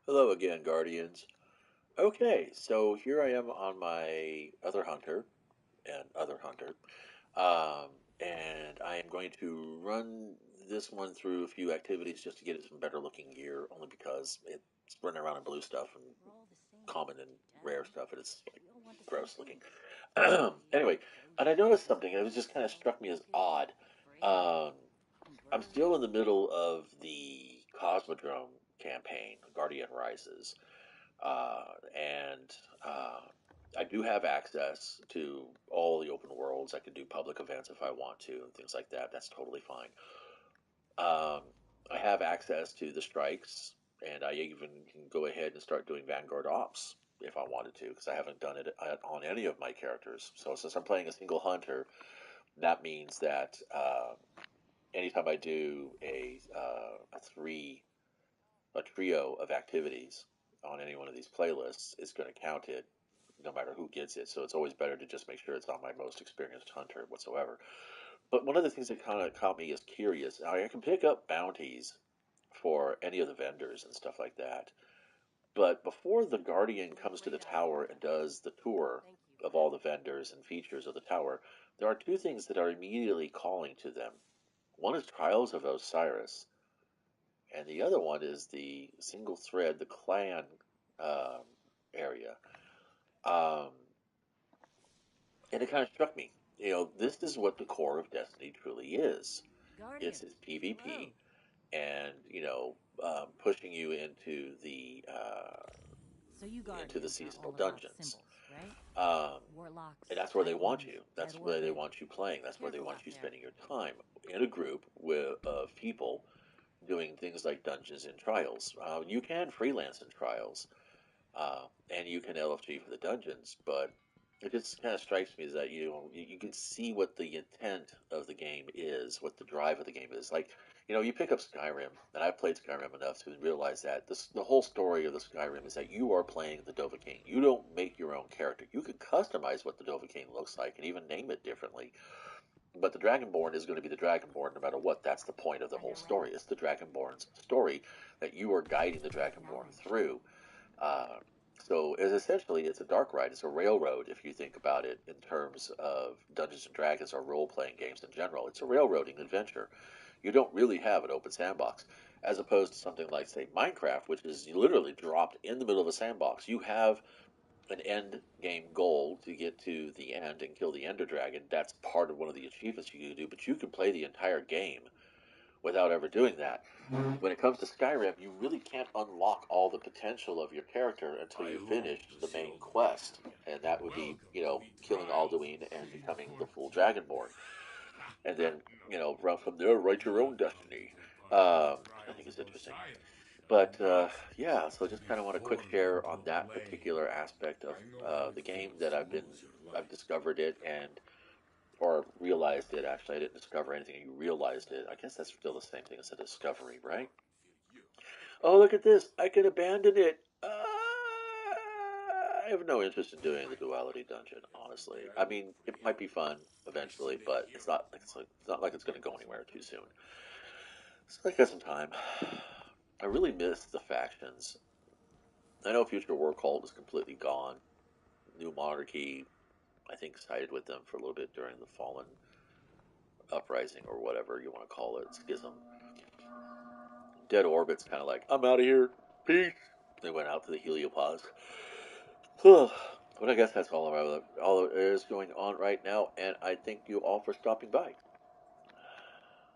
Hello again, Guardians. Okay, so here I am on my other hunter and other hunter, um, and I am going to run this one through a few activities just to get it some better looking gear, only because it's running around in blue stuff and common and rare stuff, and it's like gross looking. Anyway, and I noticed something, and it was just kind of struck me as odd. Um, I'm still in the middle of the Cosmodrome campaign, Guardian Rises. And I do have access to all the open worlds. I can do public events if I want to and things like that. That's totally fine. Um, I have access to the strikes, and I even can go ahead and start doing Vanguard Ops if I wanted to, because I haven't done it on any of my characters. So since I'm playing a single hunter, that means that anytime I do a trio of activities on any one of these playlists, it's going to count it no matter who gets it. So it's always better to just make sure it's on my most experienced hunter whatsoever. But one of the things that kind of caught me as curious, I can pick up bounties for any of the vendors and stuff like that. But before the Guardian comes to the tower and does the tour of all the vendors and features of the tower, there are two things that are immediately calling to them. One is Trials of Osiris, and the other one is the single thread, the clan um, area. Um, and it kind of struck me. This is what the core of Destiny truly is. It's PvP, and pushing you into the seasonal dungeons. Um, and that's where they want you. That's where they want you playing. That's where they want you spending your time in a group of people doing things like dungeons and trials. You can freelance in trials, and you can LFG for the dungeons, but it just kind of strikes me as that you can see what the intent of the game is, what the drive of the game is. Like, you pick up Skyrim, and I've played Skyrim enough to realize that the whole story of the Skyrim is that you are playing the Dovahkiin. You don't make your own character. You can customize what the Dovahkiin looks like and even name it differently. But the Dragonborn is going to be the Dragonborn no matter what. That's the point of the whole story. It's the Dragonborn's story that you are guiding the Dragonborn through. Uh, so it's a dark ride. It's a railroad if you think about it in terms of Dungeons and Dragons or role playing games in general. It's a railroading adventure. You don't really have an open sandbox, as opposed to something like, say, Minecraft, which is literally dropped in the middle of a sandbox. You have an end game goal to get to the end and kill the Ender Dragon. That's part of one of the achievements you can do, but you can play the entire game without ever doing that. When it comes to Skyrim, you really can't unlock all the potential of your character until you finish the main quest, and that would be, killing Alduin and becoming the full Dragonborn, and then, from there, write your own destiny. I think it's interesting. But yeah, so just kind of want a quick share on that particular aspect of the game that I've discovered it or realized it. Actually, I didn't discover anything. You realized it. I guess that's still the same thing as a discovery, right? Oh, look at this! I can abandon it. I have no interest in doing the duality dungeon, honestly. I mean, it might be fun eventually, but it's not like it's going to go anywhere too soon. So I got some time. I really miss the factions. I know Future War Cult is completely gone. New Monarchy, I think, sided with them for a little bit during the Fallen Uprising or whatever you want to call it, schism. Dead Orbit's kind of like, I'm out of here. Peace. They went out to the heliopause. But I guess that's all there is going on right now, and I thank you all for stopping by.